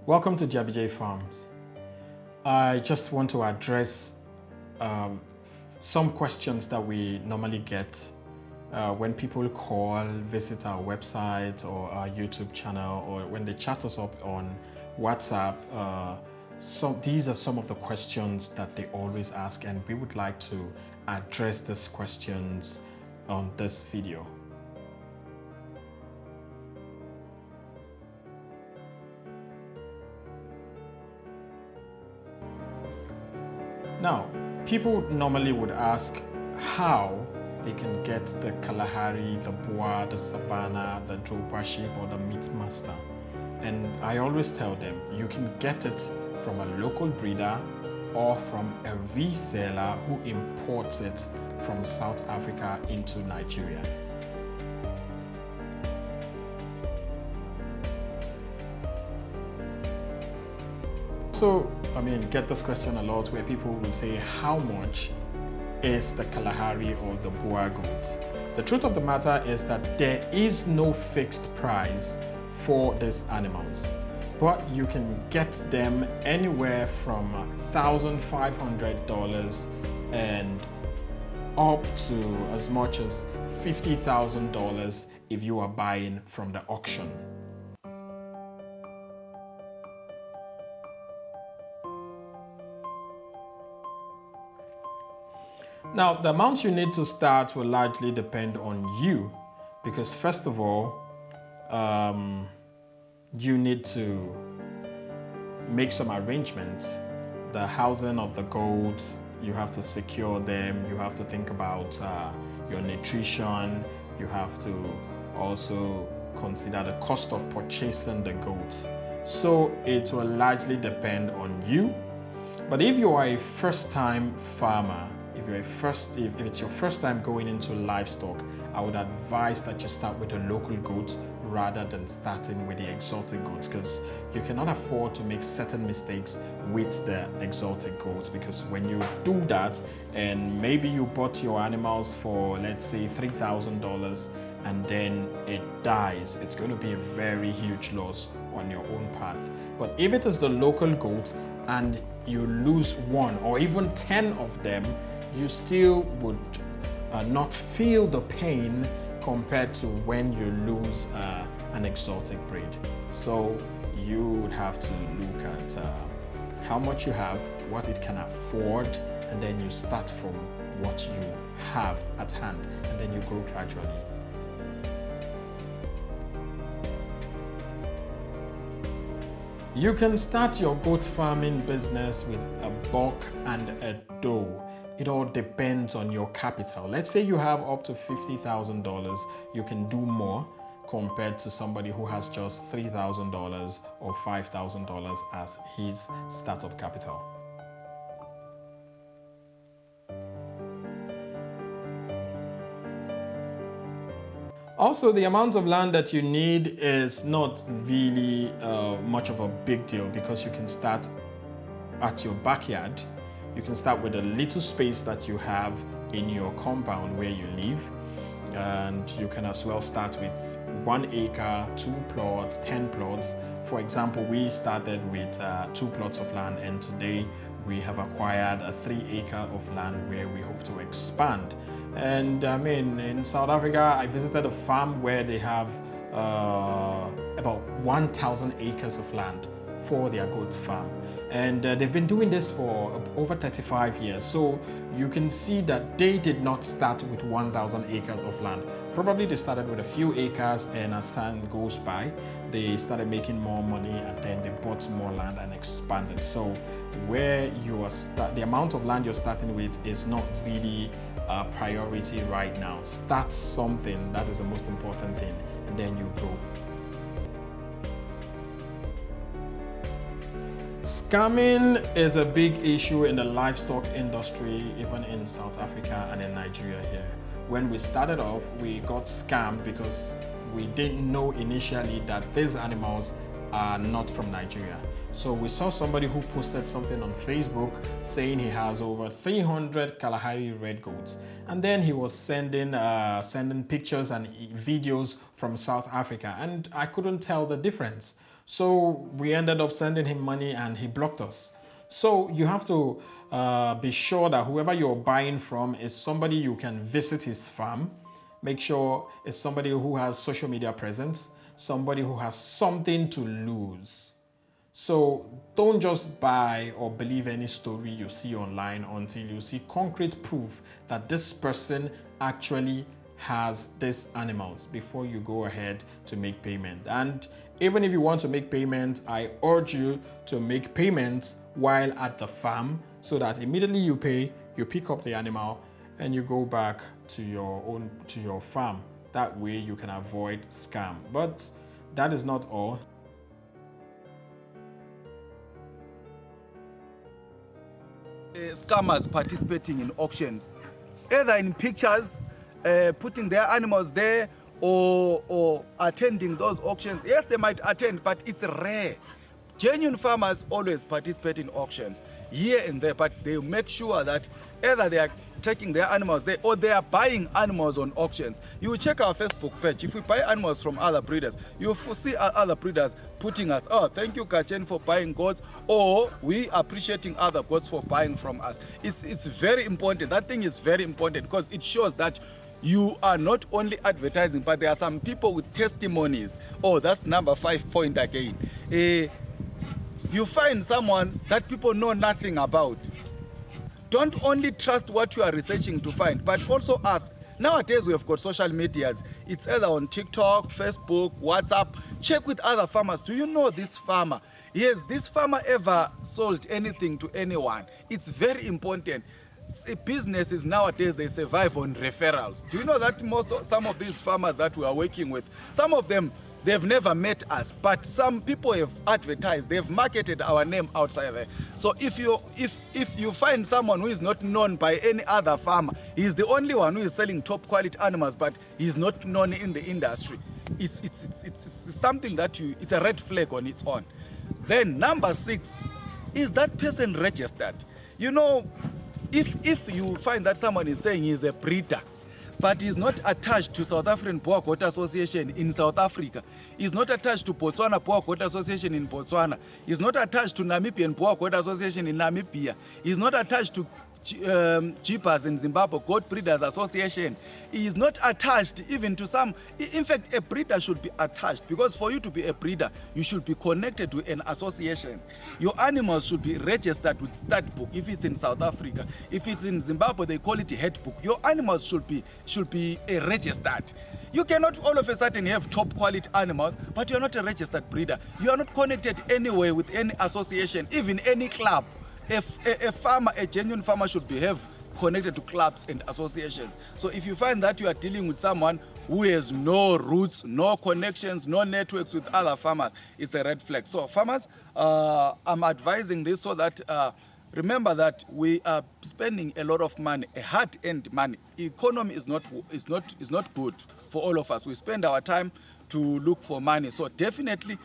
Welcome to JBJ Farms. I just want to address some questions that we normally get when people call, visit our website or our YouTube channel, or when they chat us up on WhatsApp. These are some of the questions that they always ask, and we would like to address these questions on this video. Now, people normally would ask how they can get the Kalahari, the Boer, the Savanna, the Jopa sheep, or the Meat Master. And I always tell them, you can get it from a local breeder or from a reseller who imports it from South Africa into Nigeria. So, get this question a lot where people will say, how much is the Kalahari or the Boer Goat? The truth of the matter is that there is no fixed price for these animals, but you can get them anywhere from $1,500 and up to as much as $50,000 if you are buying from the auction. Now, the amount you need to start will largely depend on you, because first of all, you need to make some arrangements. The housing of the goats, you have to secure them, you have to think about your nutrition, you have to also consider the cost of purchasing the goats. So it will largely depend on you. But if you are a first-time farmer, if it's your first time going into livestock, I would advise that you start with a local goat rather than starting with the exotic goats, because you cannot afford to make certain mistakes with the exotic goats, because when you do that and maybe you bought your animals for, let's say, $3,000 and then it dies, it's going to be a very huge loss on your own path. But if it is the local goat and you lose one or even 10 of them, you still would not feel the pain compared to when you lose an exotic breed. So you would have to look at how much you have, what it can afford, and then you start from what you have at hand, and then you grow gradually. You can start your goat farming business with a buck and a doe. It all depends on your capital. Let's say you have up to $50,000, you can do more compared to somebody who has just $3,000 or $5,000 as his startup capital. Also, the amount of land that you need is not really much of a big deal, because you can start at your backyard. You can start with a little space that you have in your compound where you live, and you can as well start with 1 acre, 2 plots, 10 plots. For example, we started with 2 plots of land, and today we have acquired a 3 acre of land where we hope to expand. And in South Africa, I visited a farm where they have about 1,000 acres of land for their goat farm. And they've been doing this for over 35 years. So you can see that they did not start with 1,000 acres of land. Probably they started with a few acres, and as time goes by, they started making more money, and then they bought more land and expanded. So where you are the amount of land you're starting with is not really a priority right now. Start something, that is the most important thing, and then you grow. Scamming is a big issue in the livestock industry, even in South Africa and in Nigeria here. When we started off, we got scammed because we didn't know initially that these animals are not from Nigeria. So we saw somebody who posted something on Facebook saying he has over 300 Kalahari Red Goats, and then he was sending pictures and videos from South Africa, and I couldn't tell the difference. So we ended up sending him money and he blocked us. So you have to be sure that whoever you're buying from is somebody you can visit his farm. Make sure it's somebody who has social media presence, somebody who has something to lose. So don't just buy or believe any story you see online until you see concrete proof that this person actually has these animals before you go ahead to make payment. And even if you want to make payment, I urge you to make payments while at the farm so that immediately you pay, you pick up the animal and you go back to your farm. That way you can avoid scam. But that is not all. Scammers participating in auctions, either in pictures, putting their animals there, or attending those auctions. Yes, they might attend, but it's rare. Genuine farmers always participate in auctions here and there, but they make sure that either they are taking their animals there or they are buying animals on auctions. You will check our Facebook page. If we buy animals from other breeders, you will see other breeders putting us, oh, thank you Kachen for buying goats, or we appreciating other goats for buying from us. It's very important. That thing is very important because it shows that you are not only advertising, but there are some people with testimonies. Oh, that's number 5 point again. You find someone that people know nothing about. Don't only trust what you are researching to find, but also ask. Nowadays, we have got social medias. It's either on TikTok, Facebook, WhatsApp. Check with other farmers. Do you know this farmer? Has this farmer ever sold anything to anyone? It's very important. Businesses nowadays, they survive on referrals. Do you know that some of these farmers that we are working with, some of them, they've never met us, but some people have advertised, they've marketed our name outside there. So if you find someone who is not known by any other farmer, he's the only one who is selling top quality animals, but he's not known in the industry, it's something that it's a red flag on its own. Then number 6, is that person registered? You know, if you find that someone is saying he's a breeder, but he's not attached to South African Boer Goat Association in South Africa. He's not attached to Botswana Boer Goat Association in Botswana. He's not attached to Namibian Boer Goat Association in Namibia. He's not attached to Jeepers in Zimbabwe Goat Breeders Association. He is not attached even to some. In fact, a breeder should be attached, because for you to be a breeder, you should be connected to an association. Your animals should be registered with stat book if it's in South Africa. If it's in Zimbabwe, they call it a head book. Your animals should be registered. You cannot all of a sudden have top quality animals, but you're not a registered breeder. You are not connected anywhere with any association, even any club. A farmer, a genuine farmer, should be connected to clubs and associations. So if you find that you are dealing with someone who has no roots, no connections, no networks with other farmers, it's a red flag. So farmers, I'm advising this so that remember that we are spending a lot of money, a hard-earned money. Economy is not good for all of us. We spend our time to look for money. So definitely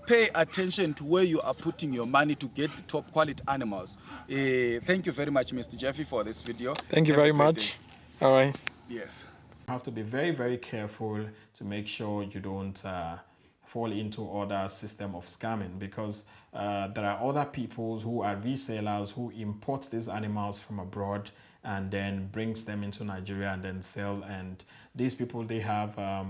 pay attention to where you are putting your money to get the top quality animals. Thank you very much, Mr. Jeffy, for this video. Thank you very much. All right. Yes. You have to be very, very careful to make sure you don't fall into other system of scamming, because there are other people who are resellers who import these animals from abroad and then brings them into Nigeria and then sell. And these people, they have a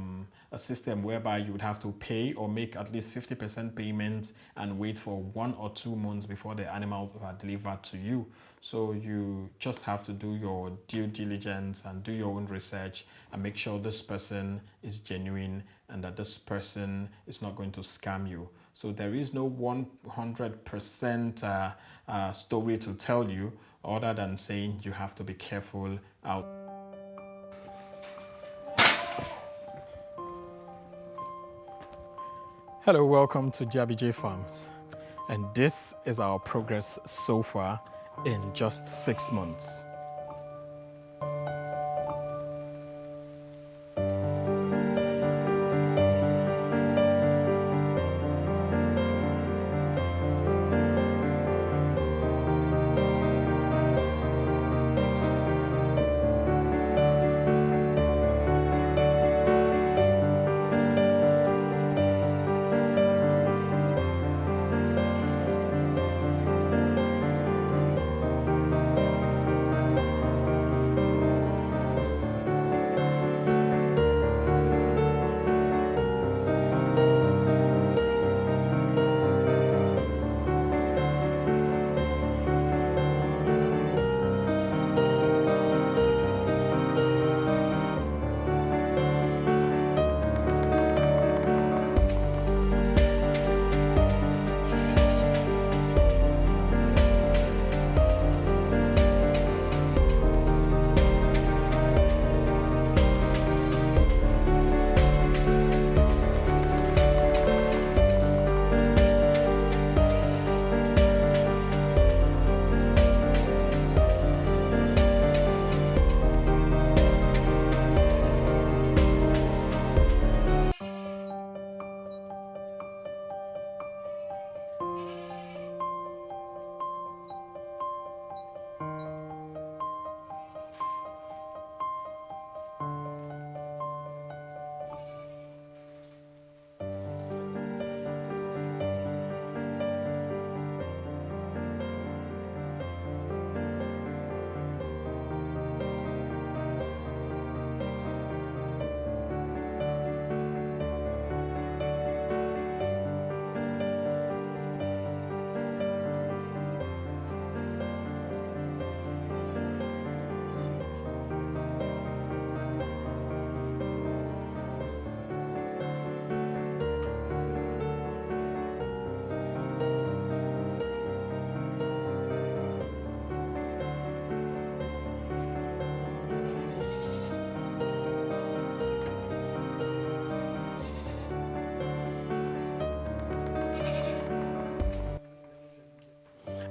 system whereby you would have to pay or make at least 50% payment and wait for 1 or 2 months before the animals are delivered to you. So you just have to do your due diligence and do your own research and make sure this person is genuine and that this person is not going to scam you. So there is no 100% story to tell you, other than saying you have to be careful out. Hello, welcome to JabiJ Farms, and this is our progress so far in just 6 months.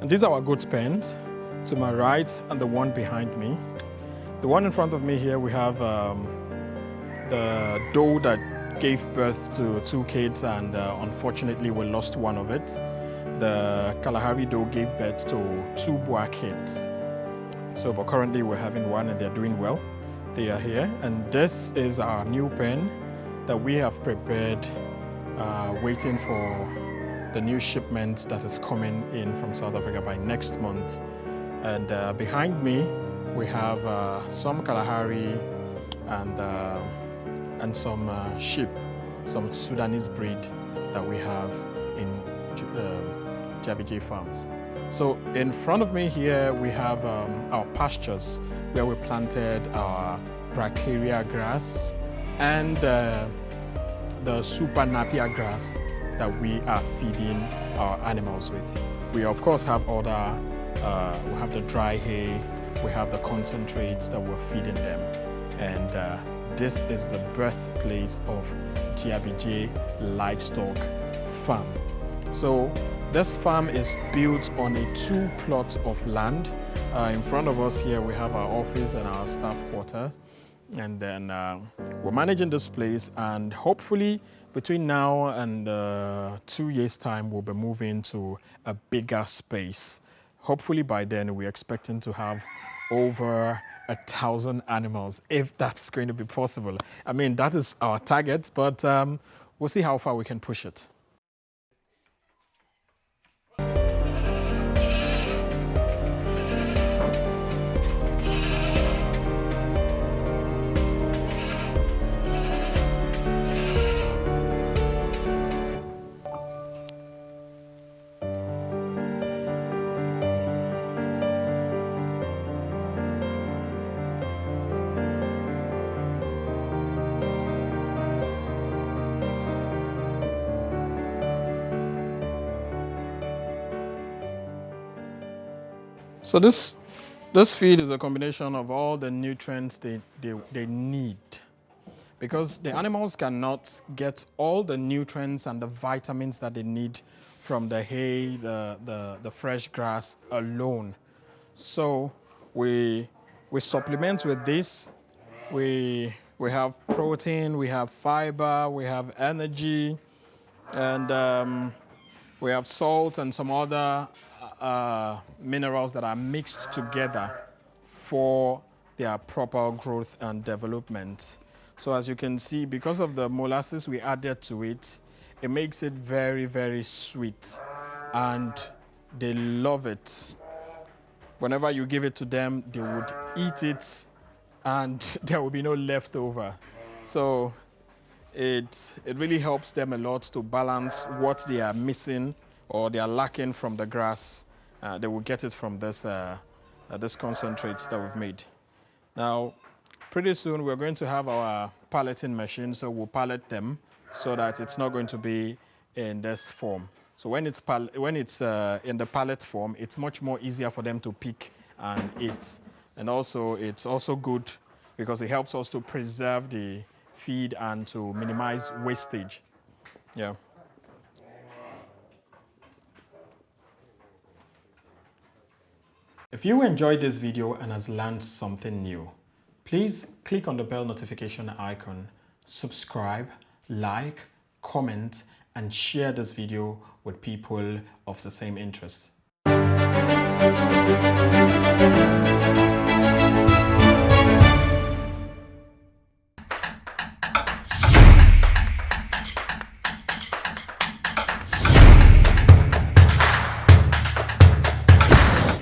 And these are our goat pens to my right and the one behind me. The one in front of me here, we have the doe that gave birth to 2 kids, and unfortunately we lost one of it. The Kalahari doe gave birth to 2 Boer kids. So, but currently we're having one and they're doing well. They are here, and this is our new pen that we have prepared, waiting for the new shipment that is coming in from South Africa by next month. And behind me, we have some Kalahari and some sheep, some Sudanese breed that we have in JBJ farms. So in front of me here, we have our pastures where we planted our bracharia grass and the super napier grass that we are feeding our animals with. We of course have other, we have the dry hay, we have the concentrates that we're feeding them. And this is the birthplace of JBJ Livestock Farm. So this farm is built on a 2 plots of land. In front of us here, we have our office and our staff quarters. And then we're managing this place, and hopefully between now and 2 years' time, we'll be moving to a bigger space. Hopefully by then, we're expecting to have over 1,000 animals, if that's going to be possible. I mean, that is our target, but we'll see how far we can push it. So this feed is a combination of all the nutrients they need, because the animals cannot get all the nutrients and the vitamins that they need from the hay, the fresh grass alone. So we supplement with this. We have protein, we have fiber, we have energy, and we have salt and some other minerals that are mixed together for their proper growth and development. So as you can see, because of the molasses we added to it, it makes it very, very sweet, and they love it. Whenever you give it to them, they would eat it, and there will be no leftover. So it really helps them a lot to balance what they are missing or they are lacking from the grass. They will get it from this concentrate that we've made. Now, pretty soon we're going to have our palleting machine, so we'll pallet them so that it's not going to be in this form. So when it's in the pallet form, it's much more easier for them to pick and eat. And also, it's also good because it helps us to preserve the feed and to minimize wastage. Yeah. If you enjoyed this video and has learned something new, please click on the bell notification icon, subscribe, like, comment, and share this video with people of the same interest.